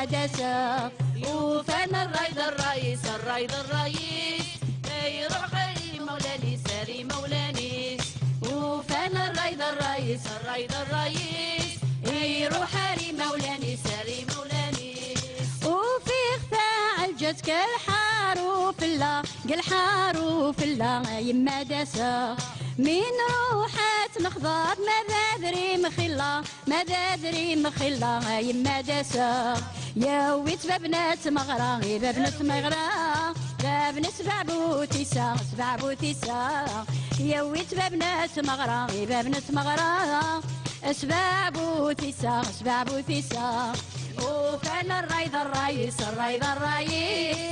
يما داسا وفانا الرايد الرئيس الرايد الرئيس يروح غيري مولاني ساري مولاني وفانا الرايد الرئيس الرايد الرئيس يروح هاري مولاني ساري مولاني وفي اختاع جاتك الحاروف الله قل حاروف الله يما داسا من روحات نخضر ماذا دري مخلا ماذا دري مخلا يما داسا يا ويت بابنات مغرا بابنات مغرا بابنات سبع بوتيسا سبع بوتيسا يا ويت بابنات مغرا بابنات مغرا سبع بوتيسا سبع بوتيسا وفانا الرايد الرئيس الرايد الرئيس